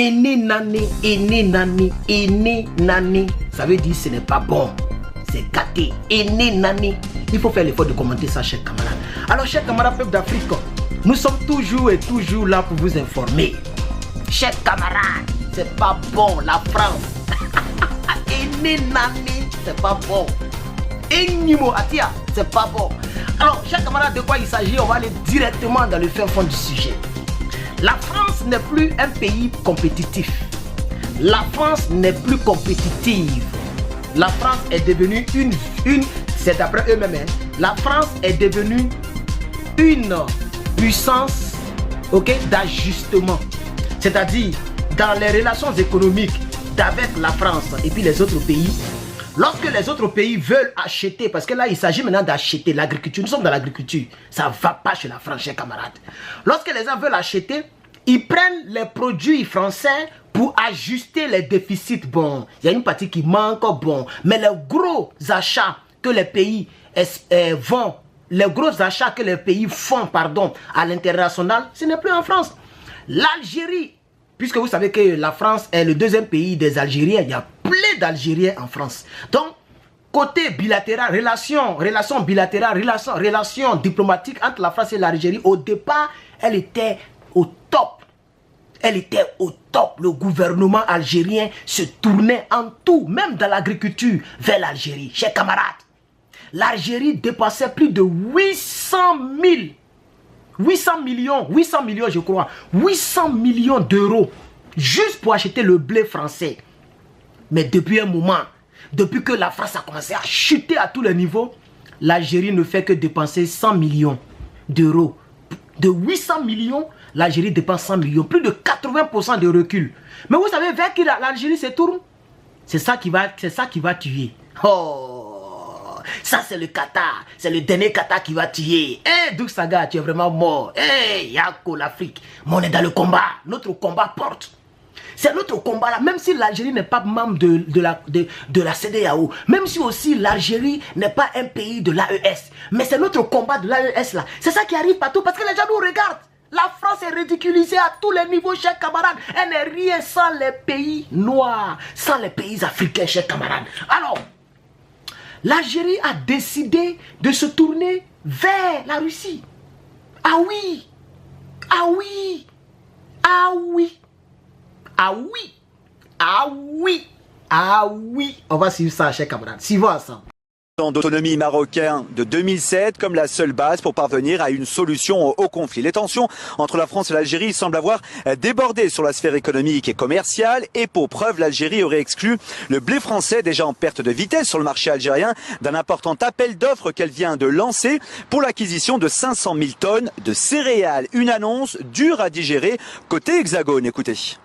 Ene nani, ene nani, ene nani. Ça veut dire ce n'est pas bon. C'est gâté. Ene nani. Il faut faire l'effort de commenter ça, chers camarades. Alors, chers camarades, peuple d'Afrique, nous sommes toujours et toujours là pour vous informer. Chers camarades, c'est pas bon, la France. Ene nani, c'est pas bon. Enimo atia, c'est pas bon. Alors, chers camarades, de quoi il s'agit? On va aller directement dans le fin fond du sujet. La France n'est plus un pays compétitif. La France n'est plus compétitive. La France est devenue c'est d'après eux-mêmes, hein, la France est devenue une puissance, ok, d'ajustement. C'est-à-dire, dans les relations économiques avec la France et puis les autres pays, lorsque les autres pays veulent acheter, parce que là il s'agit maintenant d'acheter l'agriculture, nous sommes dans l'agriculture, ça ne va pas chez la France, chers camarades. Lorsque les gens veulent acheter, ils prennent les produits français pour ajuster les déficits. Bon, il y a une partie qui manque, bon, mais les gros achats que les pays font, pardon, à l'international, ce n'est plus en France. L'Algérie, puisque vous savez que la France est le deuxième pays des Algériens, il y a plein d'Algériens en France. Donc, côté bilatéral, relation bilatérale, relation diplomatique entre la France et l'Algérie, au départ, elle était au top. Elle était au top. Le gouvernement algérien se tournait en tout, même dans l'agriculture, vers l'Algérie. Chers camarades, l'Algérie dépassait plus de 800 millions je crois, 800 millions d'euros juste pour acheter le blé français. Mais depuis un moment, depuis que la France a commencé à chuter à tous les niveaux, l'Algérie ne fait que dépenser 100 millions d'euros. De 800 millions, l'Algérie dépense 100 millions, plus de 80% de recul. Mais vous savez, vers qui l'Algérie se tourne, c'est ça qui va tuer. Oh, ça c'est le Qatar, c'est le dernier Qatar qui va tuer. Eh, Douk Saga, tu es vraiment mort. Eh, Yako, l'Afrique, mais on est dans le combat, notre combat porte. C'est notre combat là, même si l'Algérie n'est pas membre de la CEDEAO, même si aussi l'Algérie n'est pas un pays de l'AES, mais c'est notre combat de l'AES là. C'est ça qui arrive partout parce que les gens nous regardent. La France est ridiculisée à tous les niveaux, chers camarades. Elle n'est rien sans les pays noirs, sans les pays africains, chers camarades. Alors, l'Algérie a décidé de se tourner vers la Russie. Ah oui, ah oui, ah oui. Ah oui, ah oui, ah oui. On va suivre ça, chers camarades. Suivons ensemble. D'autonomie marocain de 2007 comme la seule base pour parvenir à une solution au conflit. Les tensions entre la France et l'Algérie semblent avoir débordé sur la sphère économique et commerciale et pour preuve, l'Algérie aurait exclu le blé français déjà en perte de vitesse sur le marché algérien d'un important appel d'offres qu'elle vient de lancer pour l'acquisition de 500 000 tonnes de céréales. Une annonce dure à digérer côté Hexagone. Écoutez.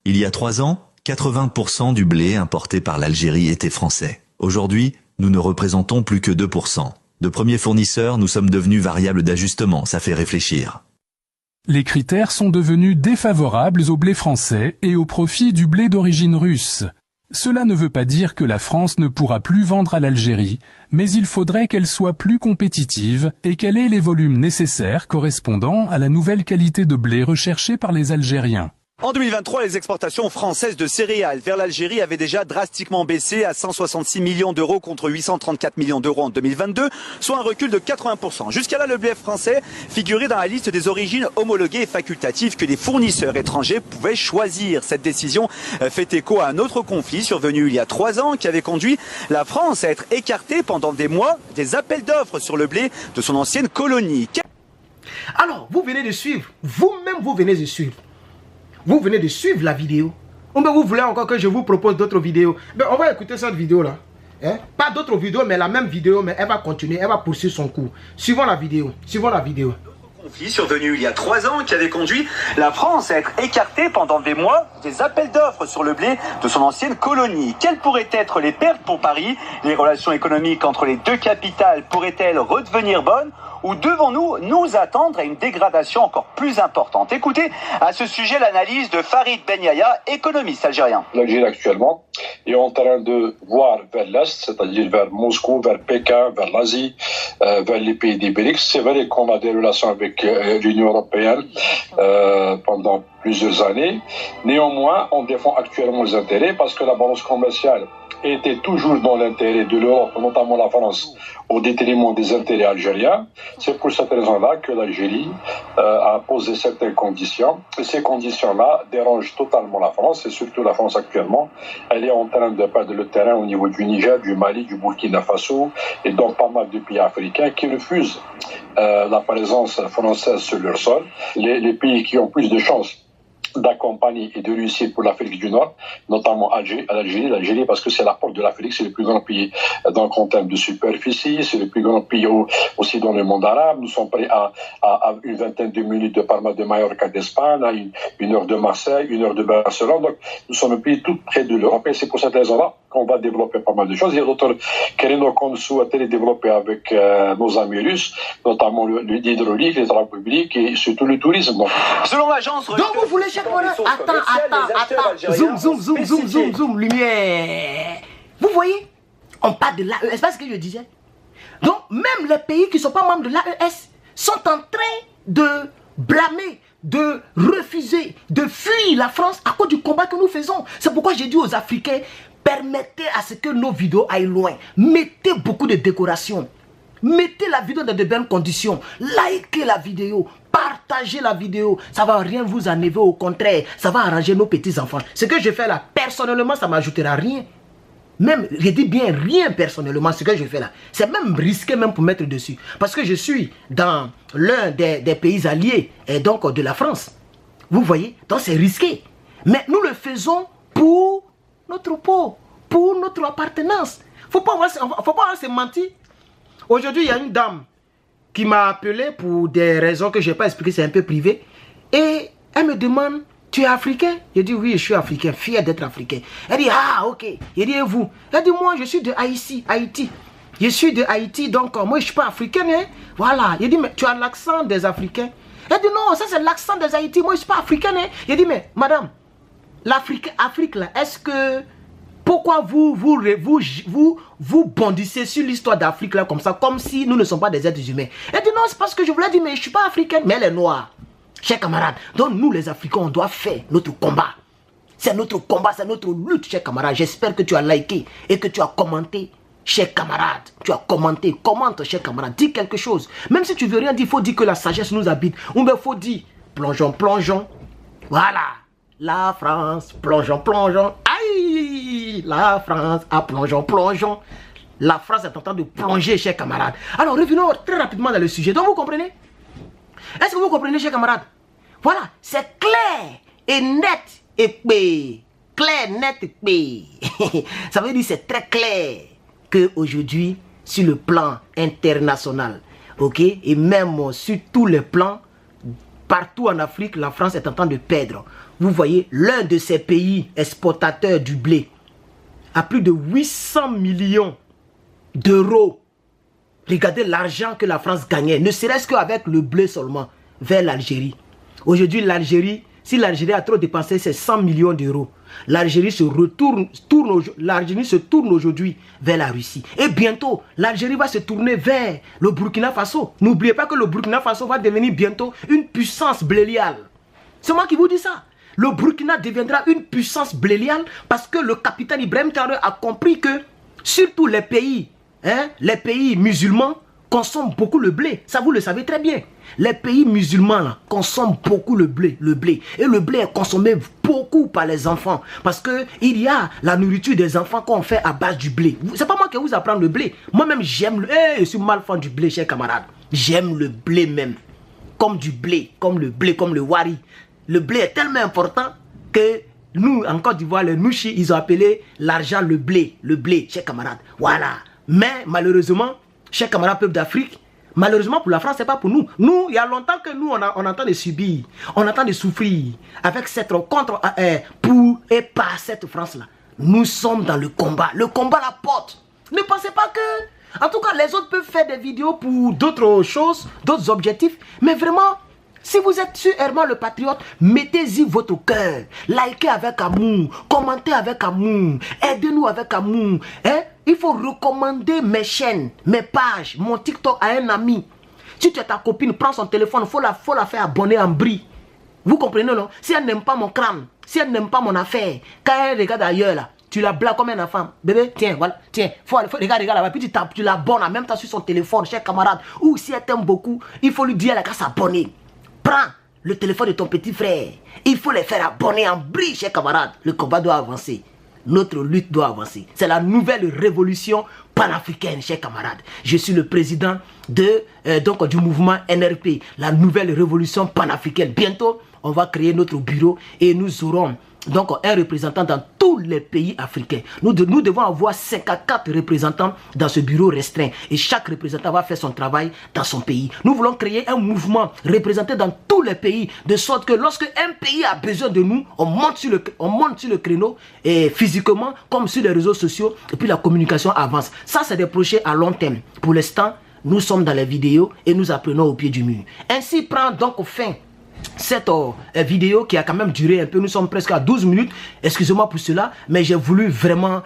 Il y a 3 ans, 80% du blé importé par l'Algérie était français. Aujourd'hui, nous ne représentons plus que 2%. De premiers fournisseurs, nous sommes devenus variables d'ajustement, ça fait réfléchir. Les critères sont devenus défavorables au blé français et au profit du blé d'origine russe. Cela ne veut pas dire que la France ne pourra plus vendre à l'Algérie, mais il faudrait qu'elle soit plus compétitive et qu'elle ait les volumes nécessaires correspondant à la nouvelle qualité de blé recherchée par les Algériens. En 2023, les exportations françaises de céréales vers l'Algérie avaient déjà drastiquement baissé à 166 millions d'euros contre 834 millions d'euros en 2022, soit un recul de 80%. Jusqu'à là, le blé français figurait dans la liste des origines homologuées et facultatives que les fournisseurs étrangers pouvaient choisir. Cette décision fait écho à un autre conflit survenu il y a 3 ans qui avait conduit la France à être écartée pendant des mois des appels d'offres sur le blé de son ancienne colonie. Alors, vous venez de suivre, vous-même vous venez de suivre. Vous venez de suivre la vidéo. Ou bien vous voulez encore que je vous propose d'autres vidéos. Ben, on va écouter cette vidéo-là. Hein? Pas d'autres vidéos, mais la même vidéo, mais elle va continuer, elle va poursuivre son cours. Suivons la vidéo. Suivons la vidéo. Conflit survenu il y a 3 ans qui avait conduit la France à être écartée pendant des mois des appels d'offres sur le blé de son ancienne colonie. Quelles pourraient être les pertes pour Paris? Les relations économiques entre les deux capitales pourraient-elles redevenir bonnes? ou devons-nous nous attendre à une dégradation encore plus importante? Écoutez à ce sujet l'analyse de Farid Ben Yahya, économiste algérien. L'Algérie actuellement est en train de voir vers l'Est, c'est-à-dire vers Moscou, vers Pékin, vers l'Asie, vers les pays des BRICS. C'est vrai qu'on a des relations avec l'Union européenne pendant plusieurs années. Néanmoins, on défend actuellement les intérêts parce que la balance commerciale était toujours dans l'intérêt de l'Europe, notamment la France, au détriment des intérêts algériens. C'est pour cette raison-là que l'Algérie a posé certaines conditions. Et ces conditions-là dérangent totalement la France, et surtout la France actuellement. Elle est en train de perdre le terrain au niveau du Niger, du Mali, du Burkina Faso, et donc pas mal de pays africains qui refusent la présence française sur leur sol. Les pays qui ont plus de chances d'accompagner et de réussir pour l'Afrique du Nord, notamment l'Algérie, parce que c'est la porte de l'Afrique, c'est le plus grand pays en termes de superficie, c'est le plus grand pays aussi dans le monde arabe. Nous sommes prêts à une vingtaine de minutes de Palma de Mallorca d'Espagne, à une heure de Marseille, une heure de Barcelone. Donc, nous sommes un pays tout près de l'Europe et c'est pour cette raison-là qu'on va développer pas mal de choses. Il y a d'autres créneaux qu'on souhaite les développer avec nos amis russes, notamment l'hydraulique, les travaux publics et surtout le tourisme. Donc, selon l'agence... Donc vous voulez chaque fois... Attends. Zoom, lumière. Vous voyez, on parle de l'AES, c'est pas ce que je disais. Donc même les pays qui ne sont pas membres de l'AES sont en train de blâmer, de refuser, de fuir la France à cause du combat que nous faisons. C'est pourquoi j'ai dit aux Africains, permettez à ce que nos vidéos aillent loin. Mettez beaucoup de décorations. Mettez la vidéo dans de bonnes conditions. Likez la vidéo. Partagez la vidéo. Ça ne va rien vous enlever. Au contraire, ça va arranger nos petits-enfants. Ce que je fais là, personnellement, ça ne m'ajoutera rien. Même, je dis bien rien personnellement, ce que je fais là. C'est même risqué même pour mettre dessus. Parce que je suis dans l'un des pays alliés, et donc de la France. Vous voyez? Donc c'est risqué. Mais nous le faisons pour notre peau, pour notre appartenance. Faut pas se mentir. Aujourd'hui, il y a une dame qui m'a appelé pour des raisons que je n'ai pas expliquées, c'est un peu privé. Et elle me demande, tu es africain? Je dis oui, je suis africain, fier d'être africain. Elle dit, ah ok. Je dis, et vous? Elle dit, moi je suis de Haïti. Je suis de Haïti, donc moi je ne suis pas africain. Hein? Voilà. Je dis, mais tu as l'accent des Africains. Elle dit, non, ça c'est l'accent des Haïti, moi je ne suis pas africain. Hein? Je dis, mais madame, l'Afrique là, est-ce que... Pourquoi vous bondissez sur l'histoire d'Afrique là comme ça, comme si nous ne sommes pas des êtres humains? Elle dit non, c'est parce que je voulais dire, mais je ne suis pas africaine, mais elle est noire. Chers camarades, donc nous les Africains, on doit faire notre combat. C'est notre combat, c'est notre lutte, chers camarades. J'espère que tu as liké et que tu as commenté, chers camarades. Tu as commenté, commente, chers camarades. Dis quelque chose. Même si tu veux rien dire, il faut dire que la sagesse nous habite. Ou bien il faut dire, plongeons. Voilà. La France, plongeons. Aïe, la France, plongeons. La France est en train de plonger, chers camarades. Alors, revenons très rapidement dans le sujet. Donc, vous comprenez? Est-ce que vous comprenez, chers camarades? Voilà, c'est clair et net et pé. Clair, net et pé. Ça veut dire que c'est très clair qu'aujourd'hui, sur le plan international, ok, et même sur tous les plans, partout en Afrique, la France est en train de perdre. Vous voyez, l'un de ces pays exportateurs du blé a plus de 800 millions d'euros. Regardez l'argent que la France gagnait, ne serait-ce qu'avec le blé seulement, vers l'Algérie. Aujourd'hui, l'Algérie, si l'Algérie a trop dépensé ses 100 millions d'euros, l'Algérie se tourne aujourd'hui vers la Russie. Et bientôt, l'Algérie va se tourner vers le Burkina Faso. N'oubliez pas que le Burkina Faso va devenir bientôt une puissance bléliale. C'est moi qui vous dis ça. Le Burkina deviendra une puissance bléliale parce que le capitaine Ibrahim Traoré a compris que surtout les pays musulmans consomment beaucoup le blé. Ça, vous le savez très bien. Les pays musulmans là, consomment beaucoup le blé. Et le blé est consommé beaucoup par les enfants. Parce qu'il y a la nourriture des enfants qu'on fait à base du blé. C'est pas moi qui vous apprends le blé. Moi-même, j'aime le... je suis mal fan du blé, chers camarades. J'aime le blé même. Comme du blé, comme le wari. Le blé est tellement important que nous, en Côte d'Ivoire, les Nouchi, ils ont appelé l'argent le blé, chers camarades. Voilà. Mais malheureusement, chers camarades peuple d'Afrique, malheureusement pour la France, c'est pas pour nous. Nous, il y a longtemps que nous, on entend de subir, on entend de souffrir avec cette rencontre pour et par cette France-là. Nous sommes dans le combat la porte. Ne pensez pas que En tout cas, les autres peuvent faire des vidéos pour d'autres choses, d'autres objectifs. Mais vraiment, si vous êtes sur Herman le Patriote, mettez-y votre cœur. Likez avec amour, commentez avec amour, aidez-nous avec amour. Hein? Il faut recommander mes chaînes, mes pages, mon TikTok à un ami. Si tu as ta copine, prends son téléphone, il faut la faire abonner en bris. Vous comprenez, non? Si elle n'aime pas mon crâne, si elle n'aime pas mon affaire, quand elle regarde ailleurs, là, tu la blagues comme un enfant. Bébé, tiens, voilà, tiens, regarde là-bas, puis tu l'abonnes en même temps sur son téléphone, cher camarade. Ou si elle t'aime beaucoup, il faut lui dire qu'elle a qu'à s'abonner. Prends le téléphone de ton petit frère. Il faut les faire abonner en bris, cher camarade. Le combat doit avancer. Notre lutte doit avancer. C'est la nouvelle révolution panafricaine, chers camarades. Je suis le président du mouvement NRP, la nouvelle révolution panafricaine. Bientôt, on va créer notre bureau et nous aurons donc un représentant dans tous les pays africains. Nous devons avoir 54 représentants dans ce bureau restreint. Et chaque représentant va faire son travail dans son pays. Nous voulons créer un mouvement représenté dans tous les pays, de sorte que lorsque un pays a besoin de nous, on monte sur le créneau, et physiquement comme sur les réseaux sociaux, et puis la communication avance. Ça, c'est des projets à long terme. Pour l'instant, nous sommes dans les vidéos et nous apprenons au pied du mur. Ainsi prend donc fin cette vidéo qui a quand même duré un peu. Nous sommes presque à 12 minutes. Excusez-moi pour cela, mais j'ai voulu vraiment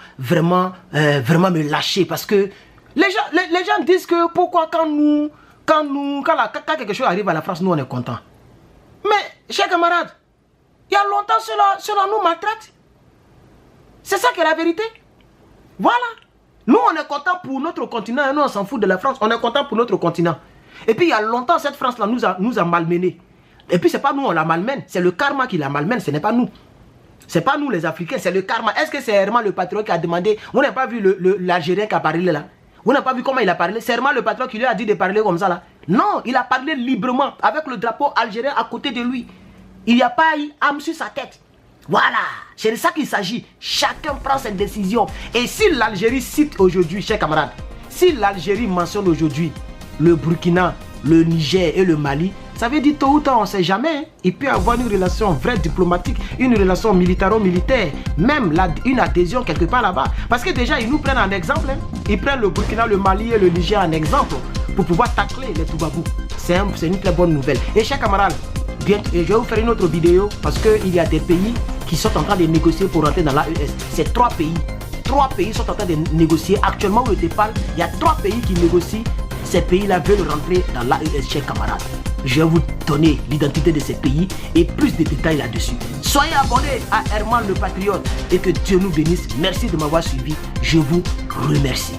me lâcher, parce que les gens disent que pourquoi quand quelque chose arrive à la France, nous on est content. Mais chers camarades, il y a longtemps cela nous maltraite. C'est ça qui est la vérité. Voilà. Nous on est content pour notre continent et nous on s'en fout de la France. On est content pour notre continent. Et puis il y a longtemps cette France là nous a malmenés. Et puis c'est pas nous on la malmène, c'est le karma qui la malmène, ce n'est pas nous. C'est pas nous les Africains, c'est le karma. Est-ce que c'est Herman le Patriote qui a demandé? Vous n'avez pas vu l'Algérien qui a parlé là? Vous n'avez pas vu comment il a parlé? C'est Herman le Patriote qui lui a dit de parler comme ça là? Non, il a parlé librement avec le drapeau algérien à côté de lui. Il n'y a pas eu âme sur sa tête. Voilà, c'est de ça qu'il s'agit. Chacun prend ses décisions. Et si l'Algérie cite aujourd'hui, chers camarades, si l'Algérie mentionne aujourd'hui le Burkina, le Niger et le Mali, ça veut dire tôt ou tard, on ne sait jamais. Il peut y avoir une relation vraie diplomatique, une relation militaro-militaire, même une adhésion quelque part là-bas. Parce que déjà, ils nous prennent en exemple. Hein. Ils prennent le Burkina, le Mali et le Niger en exemple pour pouvoir tacler les Toubabou. C'est une très bonne nouvelle. Et chers camarades, je vais vous faire une autre vidéo parce qu'il y a des pays qui sont en train de négocier pour rentrer dans l'AES. C'est 3 pays. 3 pays sont en train de négocier. Actuellement, où je te parle, il y a 3 pays qui négocient. Ces pays-là veulent rentrer dans l'AES, chers camarades. Je vais vous donner l'identité de ces pays et plus de détails là-dessus. Soyez abonnés à Herman le Patriote et que Dieu nous bénisse. Merci de m'avoir suivi. Je vous remercie.